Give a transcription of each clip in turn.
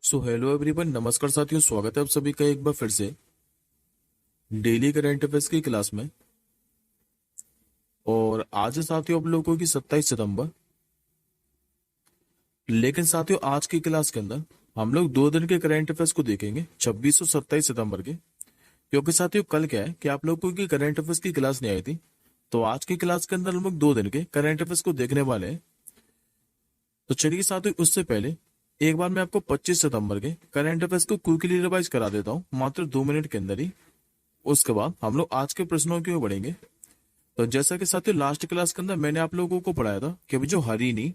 So hello everyone, नमस्कार साथियों। स्वागत है आप सभी का एक बार फिर से डेली करंट अफेयर्स की क्लास में। और आज है साथियों आप लोगों की 27 सितंबर। लेकिन साथियों आज की क्लास के अंदर हम लोग 2 दिन के करंट अफेयर्स को देखेंगे, 26 और 27 सितंबर के। क्योंकि साथियों कल क्या है कि आप लोगों की करंट अफेयर्स की क्लास नहीं आई थी, तो आज की क्लास के अंदर हम लोग 2 दिन के करंट अफेयर्स को देखने वाले हैं। तो चलिए साथियों, उससे पहले एक बार मैं आपको 25 सितंबर के करंट अफेयर्स को क्विकली रिवाइज करा देता हूँ, मात्र 2 मिनट के अंदर ही। उसके बाद हम लोग आज के प्रश्नों की ओर बढ़ेंगे। तो जैसा कि साथियों लास्ट क्लास के अंदर मैंने आप लोगों को पढ़ाया था कि अभी जो हरिनी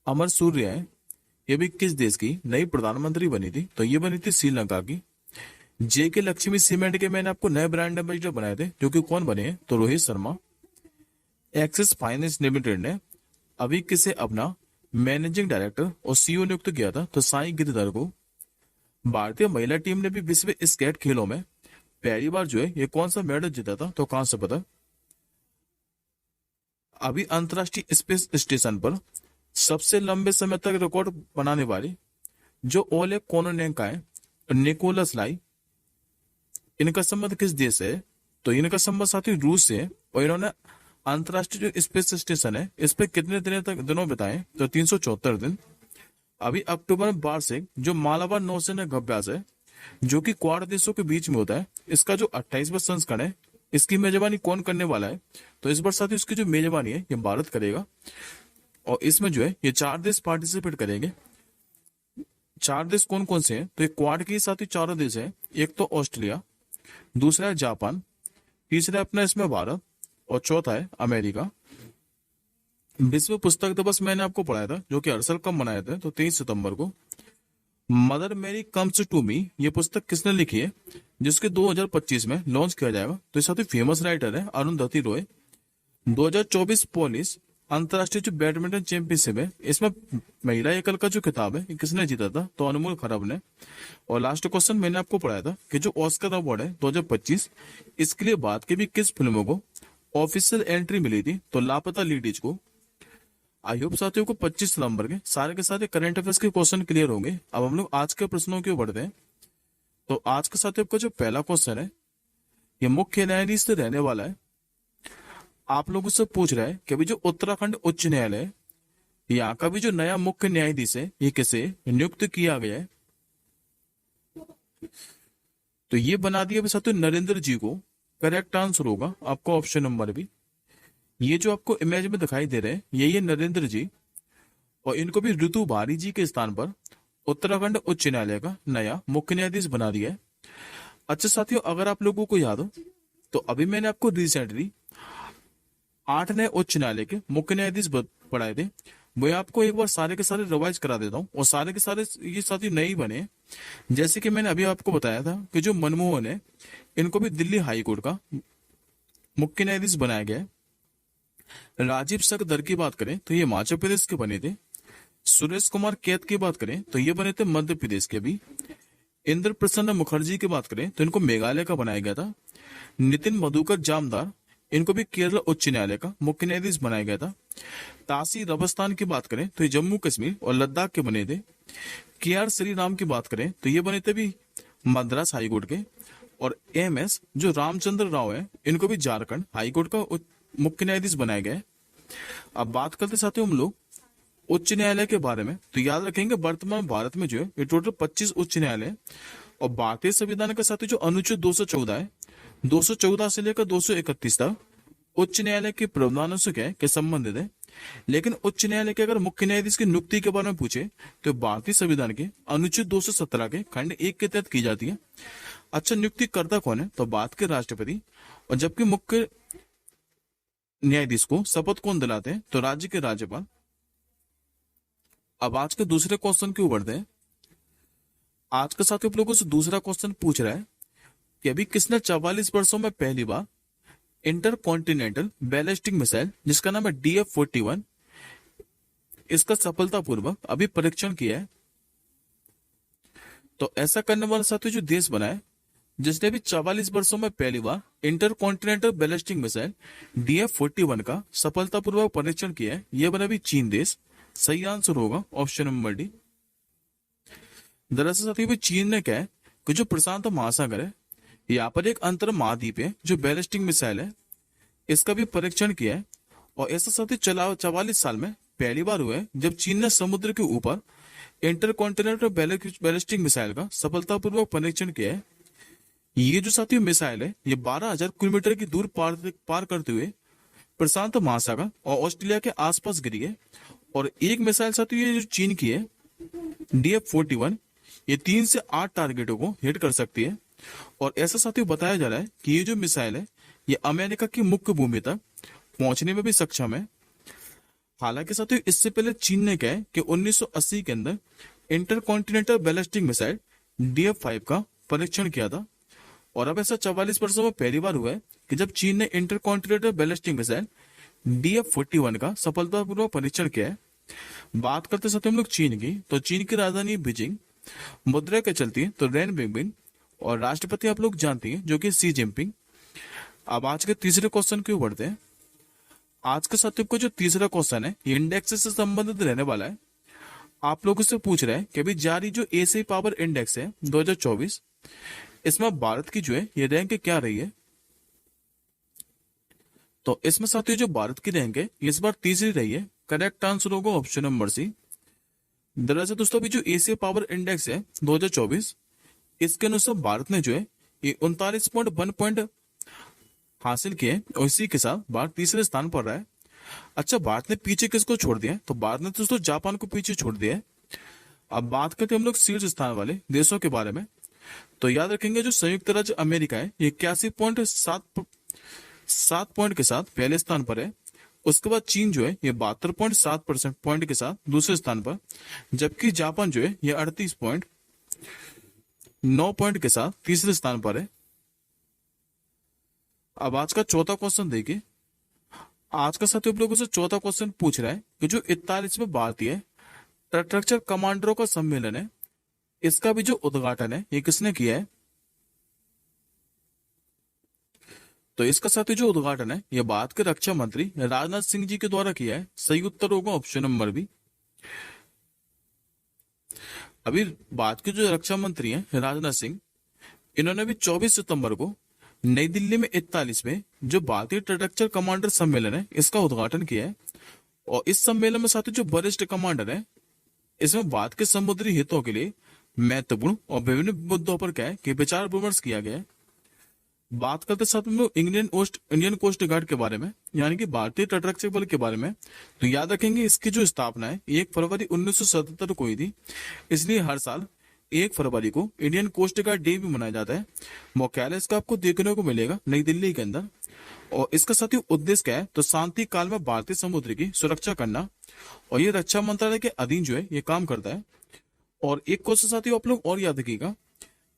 अमर सूर्य है, ये भी किस देश की नई प्रधानमंत्री बनी थी, तो ये बनी थी श्रीलंका की। जेके लक्ष्मी सीमेंट के मैंने आपको नए ब्रांड एम्बेसडर बनाए थे, जो कि कौन बने हैं, तो Rohit Sharma. Axis finance limited ने अभी किसे अपना मैनेजिंग डायरेक्टर और सीईओ नियुक्त किया था, तो साई गिरधर को। भारतीय महिला टीम ने भी विश्व स्केट खेलों में पहली बार जो है ये कौन सा मेडल जीता था, तो कांस्य पदक। अभी अंतर्राष्ट्रीय स्पेस स्टेशन पर सबसे लंबे समय तक रिकॉर्ड बनाने वाले जो ओलेग कोनोनेंका है, निकोलस लाई, इनका संबंध किस देश से है, तो इनका संबंध साथी रूस से है। और इन्होंने अंतर्राष्ट्रीय जो स्पेस स्टेशन है इस पे कितने दिनों बिताए, तो 374 दिन। अभी अक्टूबर में वार्षिक जो मालाबार नौसेना अभ्यास है, जो कि क्वाड देशों के बीच में होता है, इसका जो 28वां संस्करण है, इसकी मेजबानी कौन करने वाला है, तो इस बार साथ ही इसकी जो मेजबानी है ये भारत करेगा। और इसमें जो है ये 4 देश पार्टिसिपेट करेंगे। 4 देश कौन कौन से हैं, तो ये क्वाड के साथ ही 4 देश हैं। एक तो ऑस्ट्रेलिया, दूसरा है जापान, तीसरा है अपना इसमें भारत, और चौथा है अमेरिका। विश्व पुस्तक दिवस मैंने आपको पढ़ाया था, जो कि हर साल कब मनाया था, तो 23 सितंबर को। मदर मेरी कम्स टू मी ये पुस्तक किसने लिखी है, जिसके 2025 में लॉन्च किया जाएगा, तो ये साथी फेमस राइटर है अरुंधति रॉय। 2024 पोलिस अंतर्राष्ट्रीय जो बैडमिंटन चैंपियनशिप है, इसमें महिला एकल का जो खिताब है ये किसने जीता था, तो अनमोल खरब ने। और लास्ट क्वेश्चन मैंने आपको पढ़ाया था कि जो ऑस्कर अवार्ड है 2025, इसके लिए बाद की भी किस फिल्मों को ऑफिशियल एंट्री मिली थी, तो लापता लेडीज को। आई होप साथियों को 25 सितंबर के सारे करंट अफेयर्स के क्वेश्चन क्लियर होंगे। अब हम लोग आज के प्रश्नों की ओर बढ़ते हैं। तो आज के साथियों का जो पहला क्वेश्चन है ये मुख्य न्यायाधीश से रहने वाला है। आप लोगों से पूछ रहा है कि अभी जो उत्तराखंड उच्च न्यायालय है, यहाँ का भी जो नया मुख्य न्यायाधीश है ये किसे नियुक्त किया गया है, तो ये बना दिया साथियों नरेंद्र जी को। करेक्ट आंसर होगा आपका ऑप्शन नंबर बी। ये जो आपको इमेज में दिखाई दे रहे हैं ये नरेंद्र जी, और इनको भी ऋतु भारी जी के स्थान पर उत्तराखंड उच्च न्यायालय का नया मुख्य न्यायाधीश बना दिया है। अच्छा साथियों, अगर आप लोगों को याद हो तो अभी मैंने आपको रिसेंटली 8 नए उच्च न्यायालय के मुख्य न्यायाधीश पढ़ाए थे। वो आपको एक बार सारे के सारे रिवाइज करा देता हूँ, और सारे के सारे ये साथी नए ही बने। जैसे कि मैंने अभी आपको बताया था कि जो मनमोहन है, इनको भी दिल्ली हाई कोर्ट का मुख्य न्यायाधीश बनाया गया है। राजीव सकदर की बात करें तो ये हिमाचल प्रदेश के बने थे। सुरेश कुमार कैत की बात करें तो ये बने थे मध्य प्रदेश के भी। इंद्र प्रसन्न मुखर्जी की बात करें तो इनको मेघालय का बनाया गया था। नितिन मधुकर जामदार, इनको भी केरल उच्च न्यायालय का मुख्य न्यायाधीश बनाया गया था। तासी रबस्तान की बात करें तो ये जम्मू कश्मीर और लद्दाख के बने थे। के आर श्रीराम की बात करें तो ये बने थे भी मद्रास हाईकोर्ट के। और एम एस जो रामचंद्र राव है, इनको भी झारखंड हाईकोर्ट का मुख्य न्यायाधीश बनाया गया है। अब बात करते साथियों हम लोग उच्च न्यायालय के बारे में, तो याद रखेंगे वर्तमान भारत में जो है ये टोटल 25 उच्च न्यायालय है। और भारतीय संविधान के साथ जो अनुच्छेद 214 है, 214 से लेकर 231 तक उच्च न्यायालय के प्रावधानों से क्या है के संबंधित है। लेकिन उच्च न्यायालय के अगर मुख्य न्यायाधीश की नियुक्ति के बारे में पूछे तो भारतीय संविधान के अनुच्छेद 217 के खंड 1 के तहत की जाती है। अच्छा, नियुक्ति करता कौन है, तो भारत के राष्ट्रपति। और जबकि मुख्य न्यायाधीश को शपथ कौन दिलाते हैं, तो राज्य के राज्यपाल। अब आज के दूसरे क्वेश्चन की ओर बढ़ते हैं। आज के साथ आप लोगों से दूसरा क्वेश्चन पूछ रहा है कि अभी किसने 44 वर्षों में पहली बार इंटर कॉन्टिनेंटल बैलिस्टिक मिसाइल, जिसका नाम है DF-41, इसका सफलतापूर्वक अभी परीक्षण किया है। तो ऐसा करने वाला साथियों जो देश बना है जिसने भी 44 वर्षों में पहली बार intercontinental ballistic missile DF-41 का सफलतापूर्वक परीक्षण किया है, यह बना भी चीन देश। सही आंसर होगा ऑप्शन नंबर डी। दरअसल साथियों भी चीन ने क्या है कि जो प्रशांत महासागर है, यहाँ पर एक अंतर महाद्वीप है जो बैलिस्टिक मिसाइल है, इसका भी परीक्षण किया है। और ऐसा साथी चला 44 साल में पहली बार हुआ है जब चीन ने समुद्र के ऊपर इंटरकॉन्टिनेंटल बैलिस्टिक मिसाइल का सफलतापूर्वक परीक्षण किया है। ये जो साथियों मिसाइल है ये 12,000 किलोमीटर की दूर पार करते हुए प्रशांत महासागर और ऑस्ट्रेलिया के आसपास गिरी है। और एक मिसाइल साथियों ये जो चीन की है DF-41, ये 3 से 8 टारगेटों को हिट कर सकती है। और ऐसा साथियों बताया जा रहा है कि ये जो मिसाइल है ये अमेरिका की मुख्य भूमि तक पहुंचने में भी सक्षम है। हालांकि साथियों इससे पहले चीन ने कहा है कि 1980 के अंदर इंटरकॉन्टिनेंटल बैलिस्टिक मिसाइल DF-5 का परीक्षण किया था। और अब ऐसा 44 वर्षों में पहली बार हुआ है कि जब चीन ने इंटरकॉन्टिनेंटल बैलिस्टिक मिसाइल DF-41 का सफलतापूर्वक परीक्षण किया है। बात करते साथ हम लोग चीन की, तो चीन की राजधानी बीजिंग, मुद्रा के चलती है तो रेन बिंगबिन, और राष्ट्रपति आप लोग जानते हैं जो कि सी जिनपिंग। अब आज के तीसरे क्वेश्चन क्यों बढ़ते हैं। आज के साथ को जो तीसरा क्वेश्चन है ये इंडेक्स से संबंधित रहने वाला है। आप लोगों से पूछ रहे हैं कि अभी जारी जो एशियाई पावर इंडेक्स है 2024, इसमें भारत की जो है ये रैंक क्या रही है। तो इसमें साथियों जो भारत की रैंक है इस बार तीसरी रही है। करेक्ट आंसर होगा ऑप्शन नंबर सी। दरअसल दोस्तों अभी जो एशिया पावर इंडेक्स है 2024, इसके अनुसार भारत ने जो है ये 39.1 पॉइंट हासिल किए और इसी के साथ भारत तीसरे स्थान पर रहा है। अच्छा, भारत ने पीछे किसको छोड़ दिया है, तो भारत ने दोस्तों जापान को पीछे छोड़ दिया है। अब बात करते हैं हम लोग शीर्ष स्थान वाले देशों के बारे में। तो याद रखेंगे जो संयुक्त राज्य अमेरिका है ये 81.7 पॉइंट के साथ पहले स्थान पर है। उसके बाद चीन जो है ये 72.7% पॉइंट के साथ दूसरे स्थान पर, जबकि जापान जो है ये 38.9 पॉइंट के साथ तीसरे स्थान पर है। अब आज का चौथा क्वेश्चन देखिए। आज का साथियों लोगों से चौथा क्वेश्चन पूछ रहा है कि जो 41वें भारतीय तटरक्षक कमांडरों का सम्मेलन है, इसका भी जो उद्घाटन है ये किसने किया है। तो इसका साथी जो उद्घाटन है ये भारत के रक्षा मंत्री राजनाथ सिंह जी के द्वारा किया है। सही उत्तर होगा ऑप्शन नंबर बी। अभी भारत के जो रक्षा मंत्री हैं राजनाथ सिंह, इन्होंने भी 24 सितंबर को नई दिल्ली में 41वें जो भारतीय तटरक्षक कमांडर सम्मेलन है इसका उद्घाटन किया है। और इस सम्मेलन में साथी जो वरिष्ठ कमांडर है, इसमें भारत के समुद्री हितों के लिए महत्वपूर्ण और विभिन्न मुद्दों पर क्या है कि विचार विमर्श किया गया है। बात करते साथ में इंडियन कोस्ट गार्ड के बारे में, यानी कि भारतीय तटरक्षक बल के बारे में, तो याद रखेंगे इसकी जो स्थापना है 1 फरवरी 1977 को हुई थी। इसलिए हर साल 1 फरवरी को इंडियन कोस्ट गार्ड डे भी मनाया जाता है। मुख्यालय इसका आपको देखने को मिलेगा नई दिल्ली के अंदर। और इसका साथियों उद्देश्य क्या है, तो शांति काल में भारतीय समुद्र की सुरक्षा करना, और ये रक्षा मंत्रालय के अधीन जो है ये काम करता है। और एक क्वेश्चन साथियों आप लोग और याद रखिएगा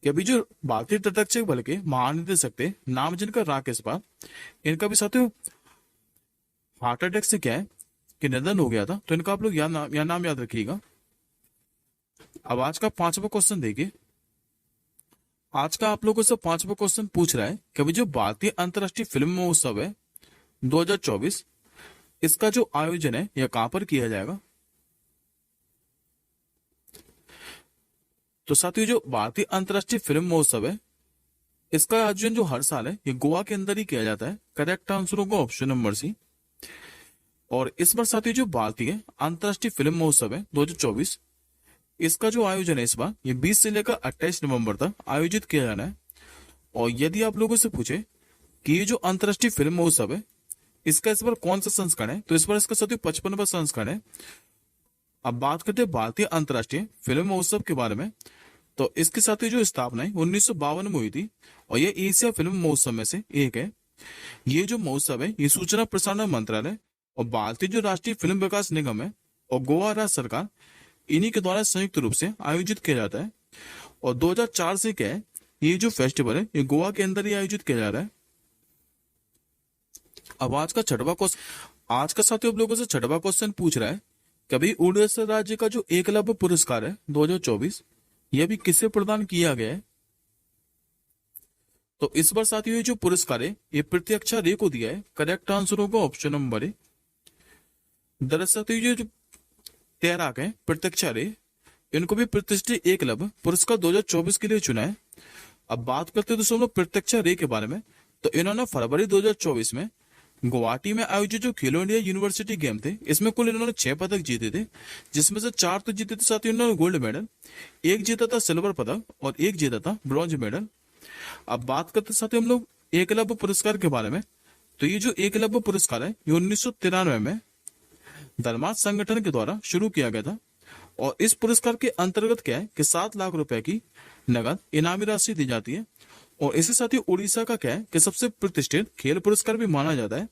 कि अभी जो भारतीय तटरक्षक बल के महानिदेशक थे, नाम जिनका राकेश पाल, इनका भी साथियों हार्ट अटैक से क्या है कि निधन हो गया था। तो इनका आप लोग नाम याद रखिएगा। अब आज का पांचवा क्वेश्चन देखिए। आज का आप लोगों से पांचवा क्वेश्चन पूछ रहा है कि अभी जो भारतीय अंतर्राष्ट्रीय फिल्म महोत्सव है 2024, इसका जो आयोजन है यह कहां पर किया जाएगा। तो साथियों जो भारतीय अंतर्राष्ट्रीय फिल्म महोत्सव है इसका आयोजन जो हर साल है ये गोवा के अंदर ही किया जाता है। करेक्ट आंसर होगा ऑप्शन नंबर सी। और इस बार साथियों जो भारतीय अंतर्राष्ट्रीय फिल्म महोत्सव है 2024, इसका जो आयोजन है इस बार ये 20 से लेकर 28 नवंबर तक आयोजित किया जाना है। और यदि आप लोगों से पूछे कि ये जो अंतर्राष्ट्रीय फिल्म महोत्सव है इसका इस बार कौन सा संस्करण है, तो इस बार इसका साथियों 55वां संस्करण है। अब बात करते हैं भारतीय अंतर्राष्ट्रीय फिल्म महोत्सव के बारे में। तो इसके साथ ही जो स्थापना है 1952 में हुई थी, और ये एशिया फिल्म महोत्सव में से एक है। ये जो महोत्सव है ये सूचना प्रसारण मंत्रालय और भारतीय जो राष्ट्रीय फिल्म विकास निगम है और गोवा राज्य सरकार, इन्हीं के द्वारा संयुक्त रूप से आयोजित किया जाता है। और 2004 से क्या है ये जो फेस्टिवल है ये गोवा के अंदर ही आयोजित किया जा रहा है। अब आज का छठवां क्वेश्चन, आज का साथियों आप लोगों से छठवां क्वेश्चन पूछ रहा है कभी उड़ीसा राज्य का जो एकलव्य पुरस्कार है 2024, यह भी किसे प्रदान किया गया है। तो इस बार साथियों ये जो पुरस्कार है ये प्रत्यक्षा रे को दिया है। करेक्ट आंसर होगा ऑप्शन नंबर ए। दरअसल ये जो तैराक है प्रत्यक्षा रे, इनको भी प्रतिष्ठित एकलव्य पुरस्कार 2024 के लिए चुना है। अब बात करते हैं दोस्तों हम लोग प्रत्यक्षा रे के बारे में। तो इन्होंने फरवरी 2024 में गुवाहाटी में आयोजित जो खेलो इंडिया यूनिवर्सिटी गेम थे, इसमें कुल इन्होंने 6 पदक जीते थे, जिसमें से 4 तो जीते थे, साथ ही इन्होंने गोल्ड मेडल, एक जीता था सिल्वर पदक और एक जीता था ब्रॉन्ज मेडल। अब बात करते साथ ही हम लोग एकलव्य पुरस्कार के बारे में। तो ये जो एकलव्य पुरस्कार है ये 1993 में धर्मार्थ संगठन के द्वारा शुरू किया गया था। और इस पुरस्कार के अंतर्गत क्या है कि 7 लाख रुपए की नगद इनामी राशि दी जाती है। और इसके साथ ही उड़ीसा का क्या है कि सबसे प्रतिष्ठित खेल पुरस्कार भी माना जाता है।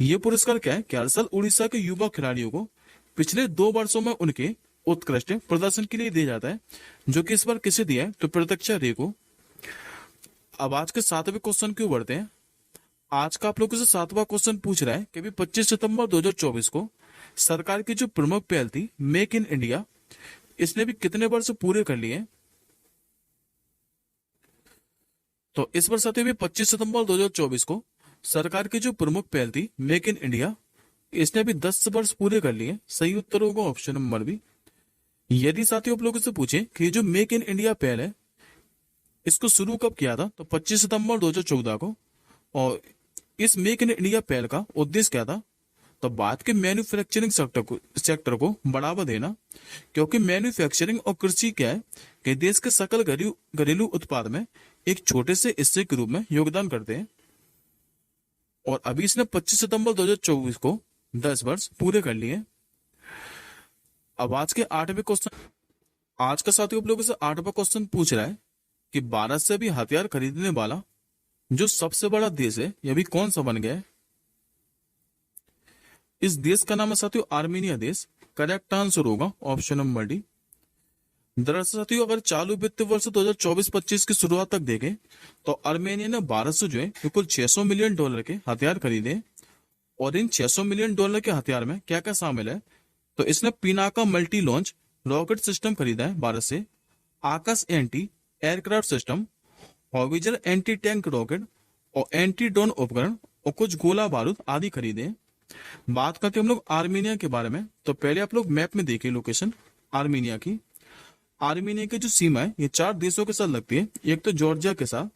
ये पुरस्कार क्या है कि हर साल उड़ीसा के युवा खिलाड़ियों को पिछले 2 वर्षों में उनके उत्कृष्ट प्रदर्शन के लिए दिया जाता है, जो कि इस बार किसे दिया है तो प्रत्यक्षा रे को। अब आज के 7वें क्वेश्चन क्यों बढ़ते हैं। आज का आप लोगों से 7वां क्वेश्चन पूछ रहा है कि अभी 25 सितंबर 2024 को सरकार की जो प्रमुख पहल थी मेक इन इंडिया, इसने भी कितने वर्ष पूरे कर लिए। तो इस वर्ष आते हुए 25 सितंबर 2024 को सरकार की जो प्रमुख पहल थी मेक इन इंडिया, इसने भी 10 वर्ष पूरे कर लिए। सही उत्तर होगा ऑप्शन नंबर बी। यदि साथियों आप लोगों से पूछे कि जो मेक इन इंडिया पहल है इसको शुरू कब किया था, तो 25 सितंबर 2014 को। और इस मेक इन इंडिया पहल का उद्देश्य क्या था, तो भारत के मैन्युफैक्चरिंग सेक्टर को बढ़ावा देना। क्योंकि मैन्युफैक्चरिंग और कृषि क्या है कि देश के सकल घरेलू उत्पाद में एक छोटे से हिस्से के रूप में योगदान करते हैं। और अभी इसने 25 सितंबर 2024 को 10 वर्ष पूरे कर लिए। अब आज के 8वें क्वेश्चन, आज का साथियों आप लोगों से 8वां क्वेश्चन पूछ रहा है कि भारत से भी हथियार खरीदने वाला जो सबसे बड़ा देश है यह भी कौन सा बन गया है। इस देश का नाम है साथियों आर्मेनिया देश। करेक्ट आंसर होगा ऑप्शन नंबर डी। दरअसल साथियों अगर चालू वित्त वर्ष 2024-25 की शुरुआत तक देखें तो आर्मेनिया ने भारत से जो है कुल $600 मिलियन के हथियार खरीदे। और इन $600 मिलियन के हथियार में क्या क्या शामिल है, तो इसने Pinaka multi launch rocket system खरीदा है भारत से, Akash anti aircraft system, howitzer anti tank rocket और एंटी ड्रोन उपकरण और कुछ गोला बारूद आदि खरीदे। बात करते हम लोग आर्मेनिया के बारे में। तो पहले आप लोग मैप में देखिए लोकेशन आर्मेनिया की। आर्मेनिया की जो सीमा है ये 4 देशों के साथ लगती है। एक तो जॉर्जिया के साथ,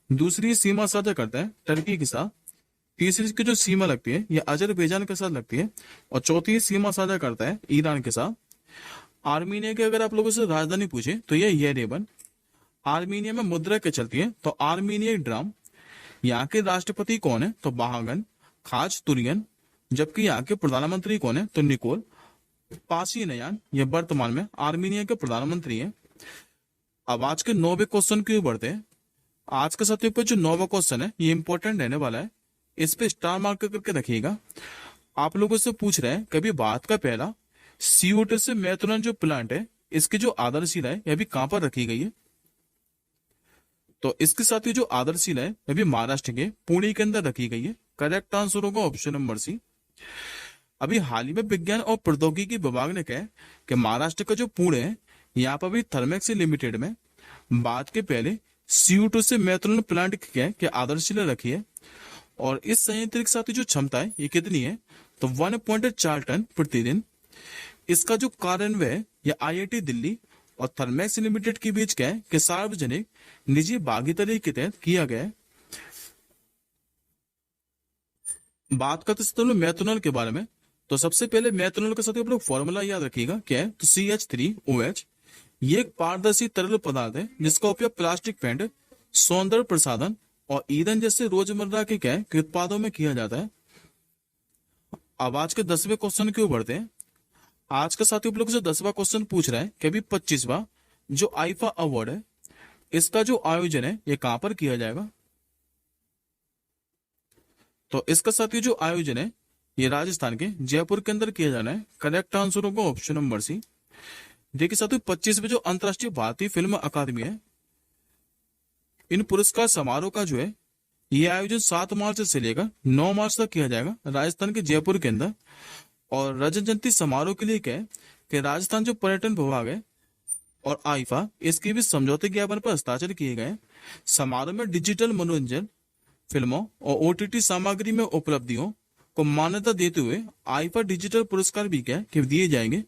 दूसरी सीमा साझा करता है टर्की के साथ, तीसरी की जो सीमा लगती है ये अजरबैजान के साथ लगती है, और चौथी सीमा साझा करता है ईरान के साथ। आर्मेनिया के अगर आप लोगों से राजधानी पूछे तो ये येरेवन। आर्मेनिया में मुद्रा क्या चलती है, तो आर्मेनियाई ड्राम। यहाँ के राष्ट्रपति कौन है, तो बाहागन खाचतुर्यान। जबकि यहाँ के प्रधानमंत्री कौन है, तो निकोल पाशिनयान। ये वर्तमान में आर्मेनिया के प्रधानमंत्री हैं। अब आज के 9वें क्वेश्चन की ओर बढ़ते हैं। आज के साथियों पर जो 9वां क्वेश्चन है ये इंपॉर्टेंट रहने वाला है, इस पे स्टार मार्क करके रखिएगा। आप लोगों से पूछ रहे हैं कभी भारत का पहला CO2 से मेथनॉल जो प्लांट है इसकी जो आधारशिला है यह भी कहां पर रखी गई है। तो इसके साथ ही जो आधारशिला है यह भी महाराष्ट्र के पुणे के अंदर रखी गई है। करेक्ट आंसर होगा ऑप्शन नंबर सी। अभी हाल ही में विज्ञान और प्रौद्योगिकी विभाग ने कहा कि महाराष्ट्र का जो पुणे है यहाँ पर भी थर्मेक्स लिमिटेड में भारत के पहले CO2 से मेथनॉल प्लांट की आधारशिला रखी है। और इस संयंत्र के साथ ही जो क्षमता है ये कितनी है, तो 1.4 टन प्रतिदिन। इसका जो कार्यान्वयन है ये IIT दिल्ली और थर्मेक्स लिमिटेड के बीच क्या है कि सार्वजनिक निजी भागीदारी के तहत किया गया है। बात करते हैं मेथनॉल के बारे में। तो सबसे पहले मेथनॉल के साथ आप लोग फॉर्मूला याद रखिएगा क्या है, तो CH3OH। ये एक पारदर्शी तरल पदार्थ है जिसका उपयोग प्लास्टिक पेंट, सौंदर्य प्रसाधन और ईंधन जैसे रोजमर्रा के क्या है कि उत्पादों में किया जाता है। अब आज के 10वें क्वेश्चन की ओर बढ़ते हैं। आज का साथी आप लोगों से 10वां क्वेश्चन पूछ रहा है कि अभी 25वां जो आईफा अवार्ड है इसका जो आयोजन है ये कहां पर किया जाएगा। तो इसका साथी जो आयोजन है ये राजस्थान के जयपुर के अंदर किया जाना है। करेक्ट आंसर होगा ऑप्शन नंबर सी। देखिए साथियों 25वें जो अंतर्राष्ट्रीय भारतीय फिल्म अकादमी है इन पुरस्कार समारोह का जो है ये आयोजन 7 मार्च से लेकर 9 मार्च तक किया जाएगा राजस्थान के जयपुर के अंदर। और रजत जयंती समारोह के लिए क्या है कि राजस्थान जो पर्यटन विभाग है और आईफा इसके भी समझौते ज्ञापन पर हस्ताक्षर किए गए। समारोह में डिजिटल मनोरंजन फिल्मों और OTT सामग्री में उपलब्धियों को मान्यता देते हुए आईफा डिजिटल पुरस्कार भी क्या है कि दिए जाएंगे।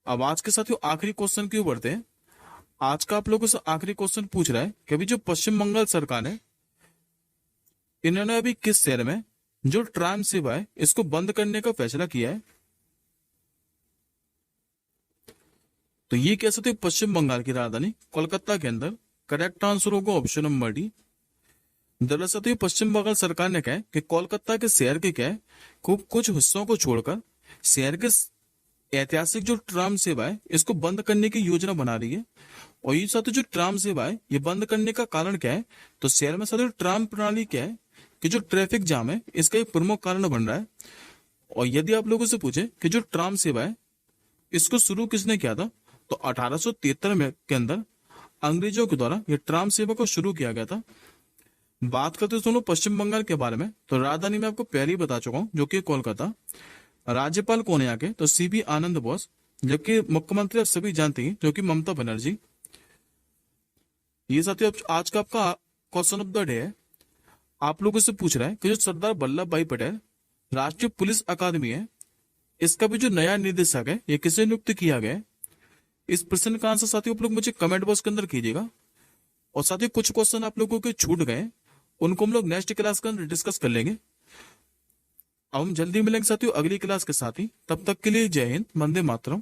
अब आज के साथियों आखिरी क्वेश्चन की ओर बढ़ते हैं। आज का आप लोगों से आखिरी क्वेश्चन पूछ रहा है कि अभी जो पश्चिम बंगाल सरकार है, इन्होंने अभी किस शहर में जो ट्राम सेवा है इसको बंद करने का फैसला किया है? तो ये कह सकते हैं पश्चिम बंगाल की राजधानी कोलकाता के अंदर। करेक्ट आंसर होगा ऑप्शन नंबर डी। दरअसल ये पश्चिम बंगाल सरकार ने कहा है कि कोलकाता के शहर के क्या है खूब कुछ हिस्सों को छोड़कर शहर के ऐतिहासिक जो ट्राम सेवा है इसको बंद करने की योजना बना रही है। और ये साथ जो ट्राम सेवा है ये बंद करने का कारण क्या है? तो शहर में साथ ट्राम प्रणाली क्या है कि जो ट्रैफिक जाम है इसका एक प्रमुख कारण बन रहा है। और यदि आप लोगों से पूछे कि जो ट्राम सेवा है इसको शुरू किसने किया था, तो 1873 में के अंदर अंग्रेजों के द्वारा ये ट्राम सेवा को शुरू किया गया था। बात करते हैं दोनों पश्चिम बंगाल के बारे में, तो राजधानी में आपको पहले ही बता चुका हूँ जो कि कोलकाता। राज्यपाल कौन है यहाँ के, तो सीबी आनंद बोस। जबकि मुख्यमंत्री आप सभी जानते हैं जो कि ममता बनर्जी। ये साथियों आज का आपका क्वेश्चन ऑफ द डे है। आप लोगों से पूछ रहा है कि जो सरदार वल्लभ भाई पटेल राष्ट्रीय पुलिस अकादमी है इसका भी जो नया निदेशक है ये किसे नियुक्त किया गया है? इस प्रश्न का आंसर साथियों आप लोग मुझे कमेंट बॉक्स के अंदर कीजिएगा। और साथियों कुछ क्वेश्चन आप लोगों के छूट गए, उनको हम लोग नेक्स्ट क्लास के अंदर डिस्कस कर लेंगे। अब हम जल्दी मिलेंगे साथियों अगली क्लास के साथ ही। तब तक के लिए जय हिंद, वंदे मातरम।